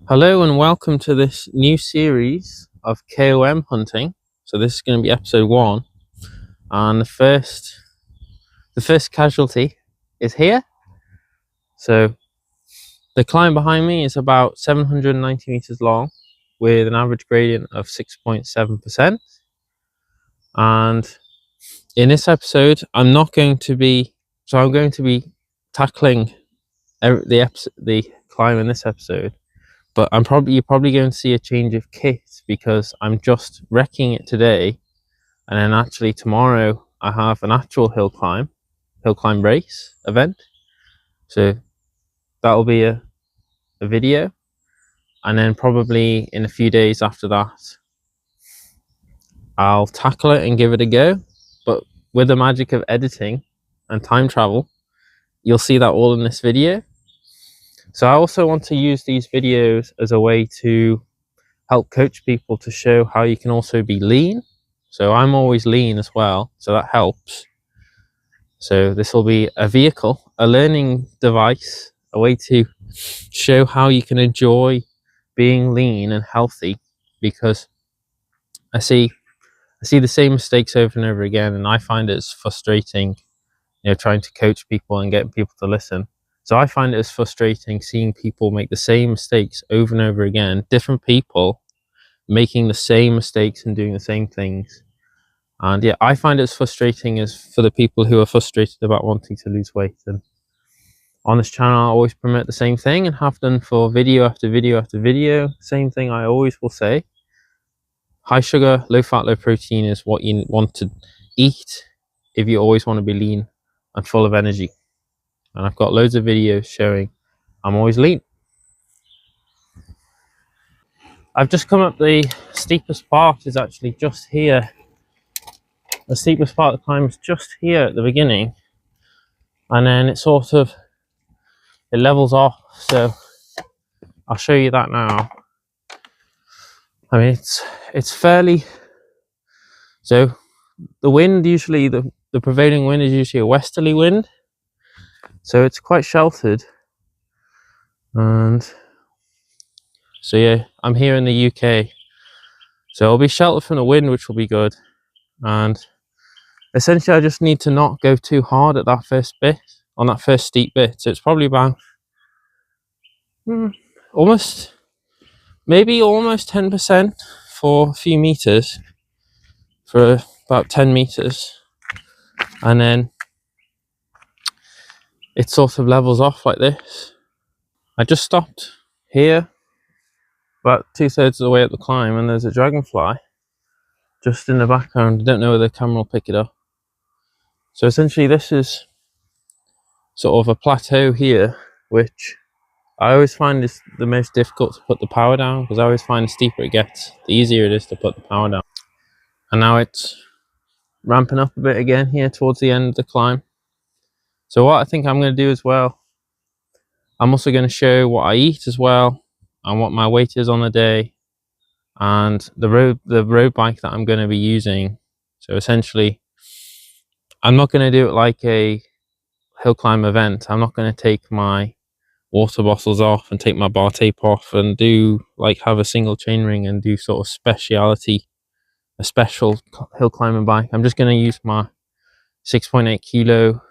Hello and welcome to this new series of KOM hunting. So this is going to be episode 1, and the first casualty is here. So the climb behind me is about 790 meters long with an average gradient of 6.7%. And in this episode, I'm going to be tackling the climb in this episode. But you're probably going to see a change of kit because I'm just wrecking it today, and then actually tomorrow I have an actual hill climb race event. So that'll be a video, and then probably in a few days after that I'll tackle it and give it a go. But with the magic of editing and time travel, you'll see that all in this video. So I also want to use these videos as a way to help coach people to show how you can also be lean. So I'm always lean as well, so that helps. So this will be a vehicle, a learning device, a way to show how you can enjoy being lean and healthy, because I see the same mistakes over and over again, and I find it's frustrating, trying to coach people and getting people to listen. So I find it as frustrating seeing people make the same mistakes over and over again, different people making the same mistakes and doing the same things. And yeah, I find it as frustrating as for the people who are frustrated about wanting to lose weight. And on this channel, I always promote the same thing and have done for video after video after video. Same thing I always will say. High sugar, low fat, low protein is what you want to eat if you always want to be lean and full of energy. And I've got loads of videos showing I'm always lean. I've just come up the steepest part is actually just here. The steepest part of the climb is just here at the beginning, and then it levels off. So I'll show you that now. I mean, it's fairly, so the wind usually, the prevailing wind is usually a westerly wind, so it's quite sheltered. And so yeah, I'm here in the UK, so I'll be sheltered from the wind, which will be good. And essentially I just need to not go too hard at that first bit, on that first steep bit. So it's probably about almost 10% for a few meters, for about 10 meters, and then it sort of levels off like this. I just stopped here about 2/3 of the way up the climb, and there's a dragonfly just in the background. I don't know whether the camera will pick it up. So essentially this is sort of a plateau here, which I always find is the most difficult to put the power down, because I always find the steeper it gets, the easier it is to put the power down. And now it's ramping up a bit again here towards the end of the climb. So what I think I'm going to do as well, I'm also going to show what I eat as well, and what my weight is on the day, and the road bike that I'm going to be using. So essentially, I'm not going to do it like a hill climb event. I'm not going to take my water bottles off and take my bar tape off and have a single chain ring and do sort of a special hill climbing bike. I'm just going to use my 6.8 kilo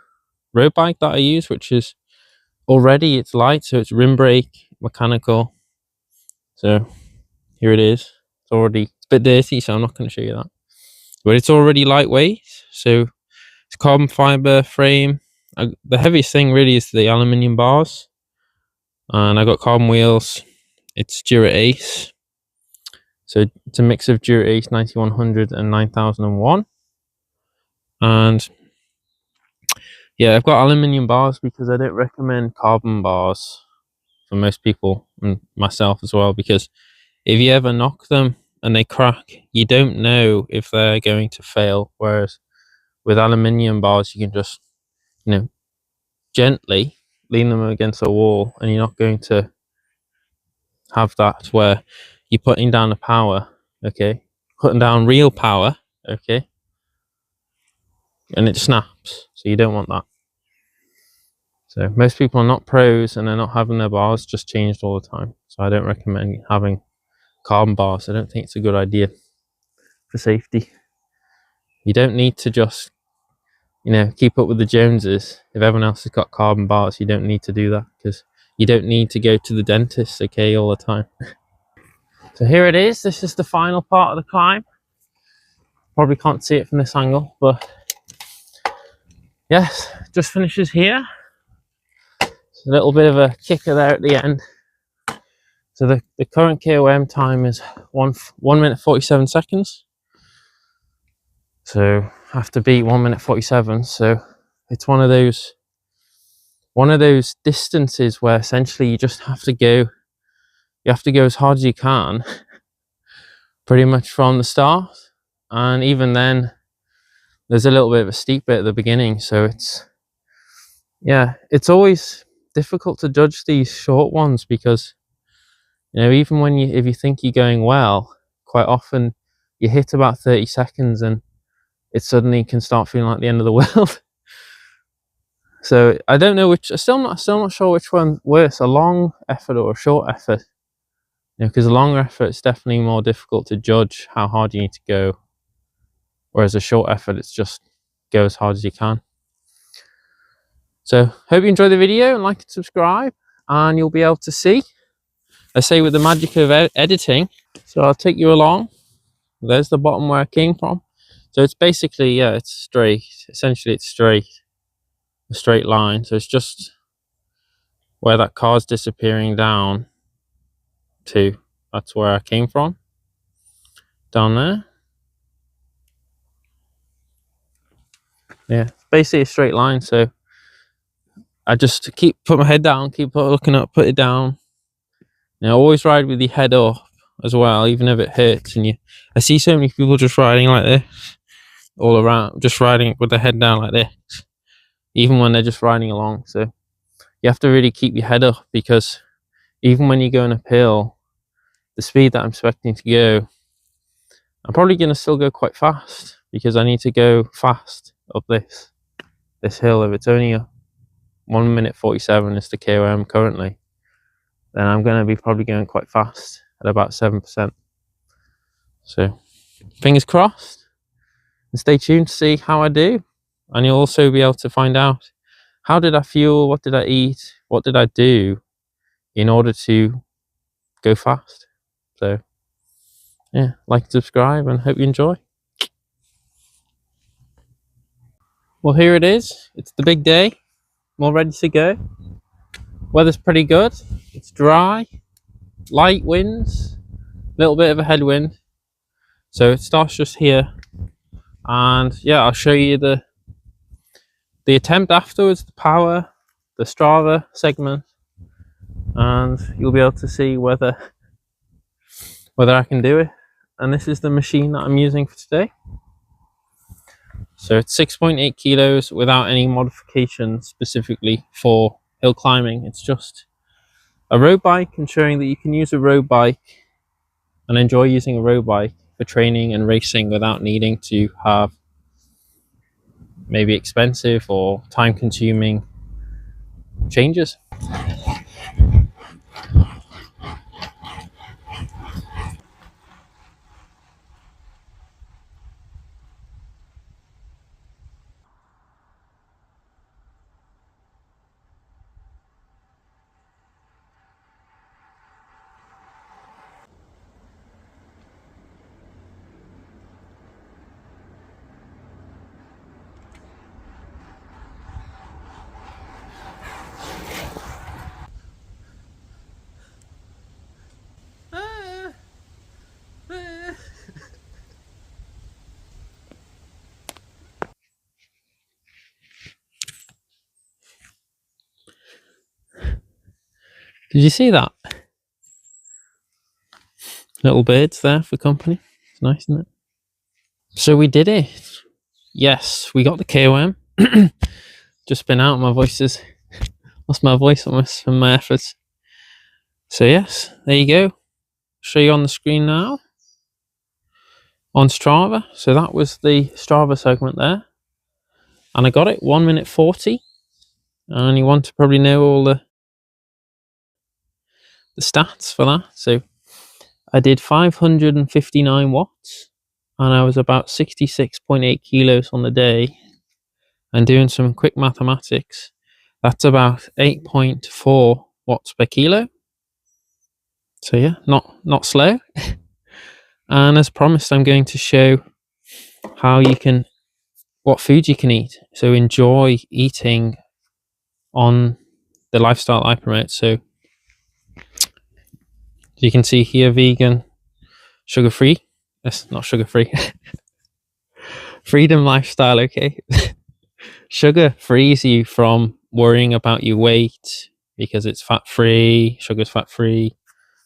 road bike that I use, which is already, it's light, so it's rim brake, mechanical. So here it is. It's a bit dirty, so I'm not going to show you that, but it's already lightweight. So it's carbon fiber frame. The heaviest thing really is the aluminium bars, and I got carbon wheels. It's Dura Ace, so it's a mix of Dura Ace 9100 and 9001. And yeah, I've got aluminium bars because I don't recommend carbon bars for most people, and myself as well, because if you ever knock them and they crack, you don't know if they're going to fail. Whereas with aluminium bars, you can just, gently lean them against a wall, and you're not going to have that where you're putting down the power, okay? Putting down real power, okay? And it snaps, so you don't want that. So most people are not pros, and they're not having their bars just changed all the time. so I don't recommend having carbon bars. I don't think it's a good idea for safety. You don't need to just, you know, keep up with the Joneses. If everyone else has got carbon bars, you don't need to do that, because you don't need to go to the dentist, okay, all the time. So here it is. This is the final part of the climb. Probably can't see it from this angle, but yes, just finishes here. It's a little bit of a kicker there at the end. So the current KOM time is 1 minute 47 seconds. So I have to beat 1 minute 47. So it's one of those distances where essentially you just have to go. You have to go as hard as you can, pretty much from the start. And even then, there's a little bit of a steep bit at the beginning. So it's always difficult to judge these short ones, because, you know, even when if you think you're going well, quite often you hit about 30 seconds and it suddenly can start feeling like the end of the world. So I don't know which. Still not sure which one's worse, a long effort or a short effort. You know, because a longer effort, it's definitely more difficult to judge how hard you need to go, whereas a short effort, it's just go as hard as you can. So hope you enjoyed the video, and like and subscribe, and you'll be able to see, I say, with the magic of editing. So I'll take you along. There's the bottom where I came from. So it's basically, yeah, it's straight. Essentially, it's straight, a straight line. So it's just where that car's disappearing down to. That's where I came from, down there. Yeah, basically a straight line. So I just put my head down, keep looking up, put it down. Now always ride with your head up as well, even if it hurts. And I see so many people just riding like this all around, just riding with their head down like this, even when they're just riding along. So you have to really keep your head up, because even when you're going uphill, the speed that I'm expecting to go, I'm probably going to still go quite fast, because I need to go fast up this hill. If it's only a 1 minute 47 is the KOM currently, then I'm going to be probably going quite fast at about 7%. So fingers crossed, and stay tuned to see how I do. And you'll also be able to find out, how did I fuel, what did I eat, what did I do in order to go fast. So yeah, like and subscribe, and hope you enjoy. Well, here it is. It's the big day. I'm all ready to go. Weather's pretty good. It's dry, light winds, a little bit of a headwind. So it starts just here, and yeah, I'll show you the attempt afterwards, the power, the Strava segment, and you'll be able to see whether I can do it. And this is the machine that I'm using for today. So it's 6.8 kilos without any modifications specifically for hill climbing. It's just a road bike, ensuring that you can use a road bike and enjoy using a road bike for training and racing without needing to have maybe expensive or time consuming changes. Did you see that? Little birds there for company. It's nice, isn't it? So we did it. Yes, we got the KOM. Just been out. My voice is lost my voice almost from my efforts. So yes, there you go. Show you on the screen now on Strava. So that was the Strava segment there, and I got it 1 minute 40. And you want to probably know all the the stats for that. So I did 559 watts and I was about 66.8 kilos on the day. And doing some quick mathematics, that's about 8.4 watts per kilo. So yeah, not slow. And as promised, I'm going to show what foods you can eat. So enjoy eating on the lifestyle I promote. So you can see here, vegan, sugar-free. That's not sugar-free. Freedom lifestyle, okay? Sugar frees you from worrying about your weight because it's fat-free. Sugar's fat-free.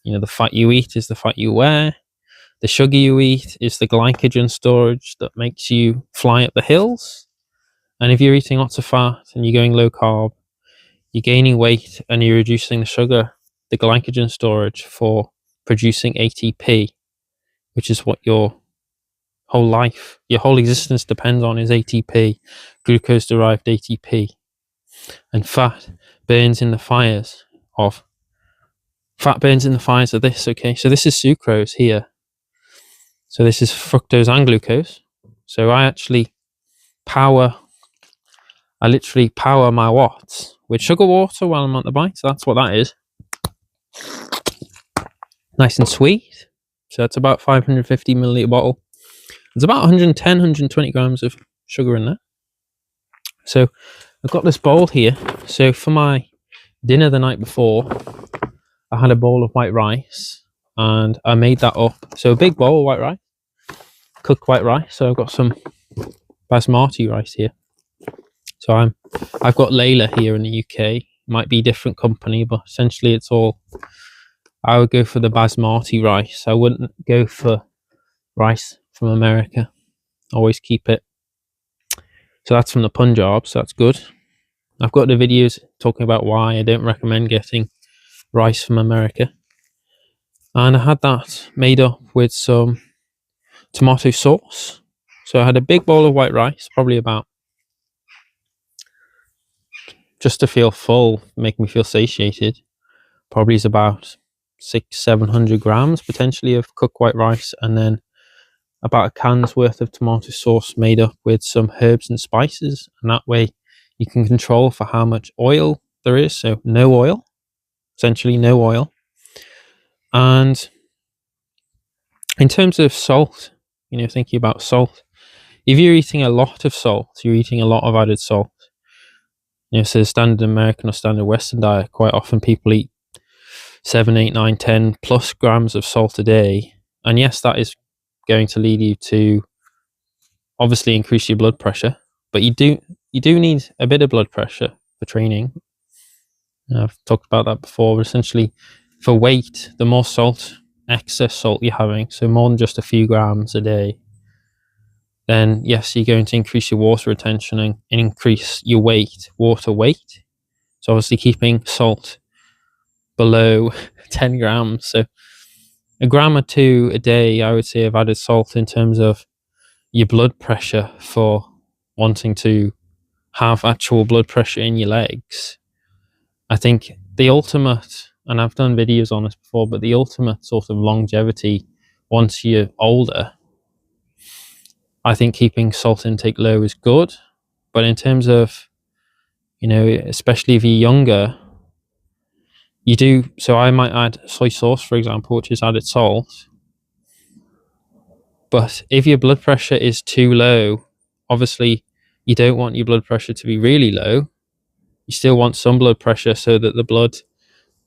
You know, the fat you eat is the fat you wear. The sugar you eat is the glycogen storage that makes you fly up the hills. And if you're eating lots of fat and you're going low carb, you're gaining weight and you're reducing the sugar, the glycogen storage for producing ATP, which is what your whole existence depends on, is ATP, glucose-derived ATP. And fat burns in the fires of this, okay? So this is sucrose here. So this is fructose and glucose. So I literally power my watts with sugar water while I'm on the bike. So that's what that is. Nice and sweet. So that's about 550 milliliter bottle. There's about 110, 120 grams of sugar in there. So I've got this bowl here. So for my dinner the night before, I had a bowl of white rice and I made that up. So a big bowl of white rice, cooked white rice. So I've got some basmati rice here. So I've got Layla here in the UK. Might be a different company, but essentially I would go for the basmati rice. I wouldn't go for rice from America. Always keep it. So that's from the Punjab, so that's good. I've got the videos talking about why I don't recommend getting rice from America. And I had that made up with some tomato sauce. So I had a big bowl of white rice, probably about, just to feel full, make me feel satiated, probably is about 600-700 grams potentially of cooked white rice, and then about a can's worth of tomato sauce made up with some herbs and spices. And that way you can control for how much oil there is. So no oil, essentially no oil. And in terms of salt, you know, thinking about salt, if you're eating a lot of salt, you're eating a lot of added salt. You know, so the standard American or standard Western diet, quite often people eat 7, 8, 9, 10 plus grams of salt a day. And yes, that is going to lead you to obviously increase your blood pressure, but you do need a bit of blood pressure for training. I've talked about that before, but essentially for weight, the more excess salt you're having, so more than just a few grams a day, then yes, you're going to increase your water retention and increase your water weight. So obviously keeping salt below 10 grams. So a gram or two a day, I would say, of added salt in terms of your blood pressure for wanting to have actual blood pressure in your legs. I think the ultimate, and I've done videos on this before, but the ultimate sort of longevity once you're older, I think keeping salt intake low is good. But in terms of, you know, especially if you're younger, so I might add soy sauce, for example, which is added salt. But if your blood pressure is too low, obviously you don't want your blood pressure to be really low. You still want some blood pressure so that the blood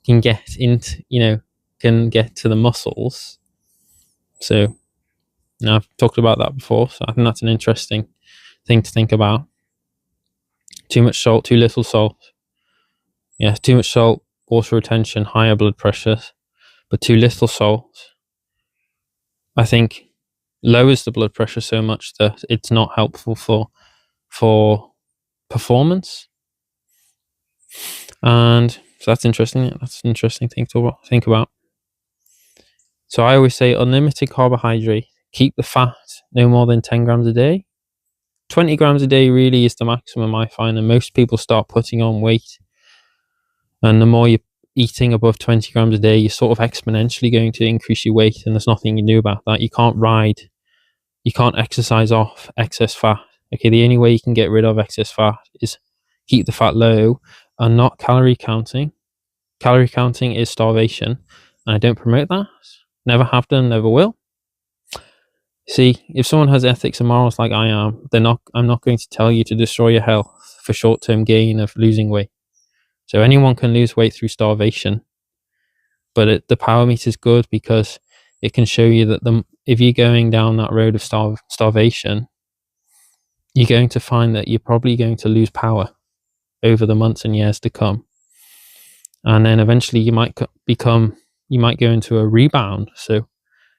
can get to the muscles. So now I've talked about that before, so I think that's an interesting thing to think about. Too much salt, too little salt. Yeah, too much salt, water retention, higher blood pressure, but too little salt, I think, lowers the blood pressure so much that it's not helpful for performance. And so that's interesting. That's an interesting thing to think about. So I always say unlimited carbohydrate, keep the fat no more than 10 grams a day. 20 grams a day really is the maximum I find, and most people start putting on weight. And the more you eating above 20 grams a day, you're sort of exponentially going to increase your weight, and there's nothing you can do about that. You can't exercise off excess fat. Okay, the only way you can get rid of excess fat is keep the fat low and not calorie counting. Calorie counting is starvation, and I don't promote that. Never have done, never will. See, if someone has ethics and morals like I am, I'm not going to tell you to destroy your health for short-term gain of losing weight. So anyone can lose weight through starvation, but the power meter is good because it can show you that if you're going down that road of starvation, you're going to find that you're probably going to lose power over the months and years to come. And then eventually you might go into a rebound. So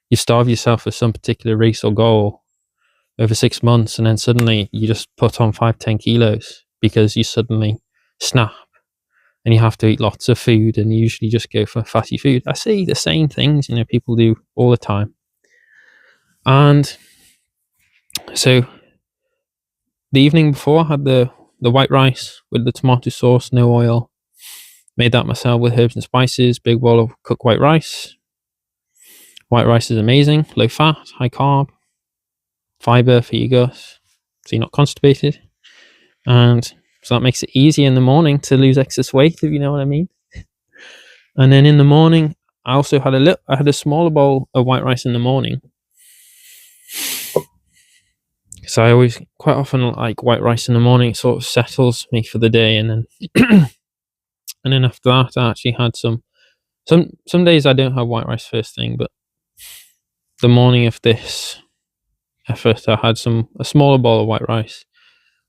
you starve yourself for some particular race or goal over 6 months, and then suddenly you just put on 5-10 kilos because you suddenly snap and you have to eat lots of food, and you usually just go for fatty food. I see the same things, people do all the time. And so the evening before, I had the white rice with the tomato sauce, no oil. Made that myself with herbs and spices, big bowl of cooked white rice. White rice is amazing, low fat, high carb, fiber for your gut, so you're not constipated. And so that makes it easy in the morning to lose excess weight, if you know what I mean. And then in the morning, I also had a smaller bowl of white rice in the morning. So I always quite often like white rice in the morning. It sort of settles me for the day, and then and then after that, I actually had some days I don't have white rice first thing, but the morning of this effort, I had a smaller bowl of white rice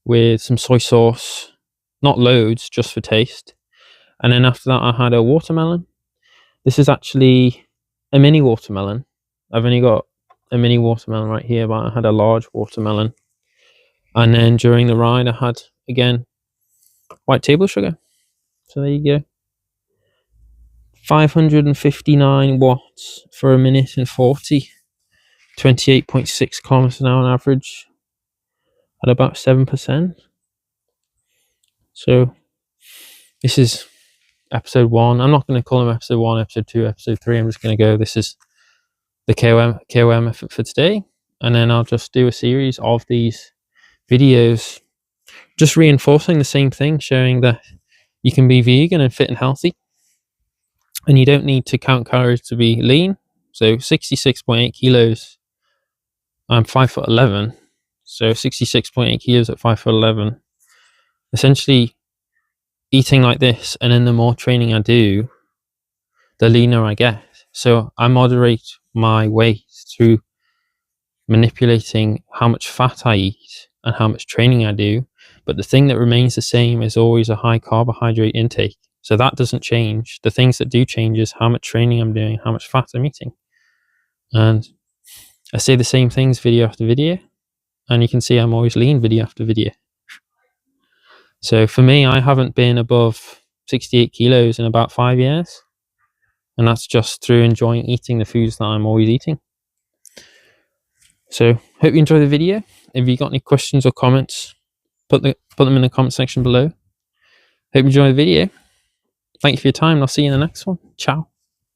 with some soy sauce, not loads, just for taste. And then after that, I had a watermelon. This is actually a mini watermelon. I've only got a mini watermelon right here, but I had a large watermelon. And then during the ride, I had, again, white table sugar. So there you go. 559 watts for 1 minute and 40. 28.6 kilometers an hour on average at about 7%. So this is episode 1. I'm not going to call them episode 1, episode 2, episode 3. I'm just going to go, this is the KOM effort for today. And then I'll just do a series of these videos just reinforcing the same thing, showing that you can be vegan and fit and healthy, and you don't need to count calories to be lean. So 66.8 kilos. I'm 5'11", so 66.8 kilos at 5'11". Essentially, eating like this, and then the more training I do, the leaner I get. So I moderate my weight through manipulating how much fat I eat and how much training I do. But the thing that remains the same is always a high carbohydrate intake. So that doesn't change. The things that do change is how much training I'm doing, how much fat I'm eating. And I say the same things video after video, and you can see I'm always lean video after video. So for me, I haven't been above 68 kilos in about 5 years. And that's just through enjoying eating the foods that I'm always eating. So hope you enjoy the video. If you got any questions or comments, put them in the comment section below. Hope you enjoy the video. Thank you for your time, and I'll see you in the next one. Ciao.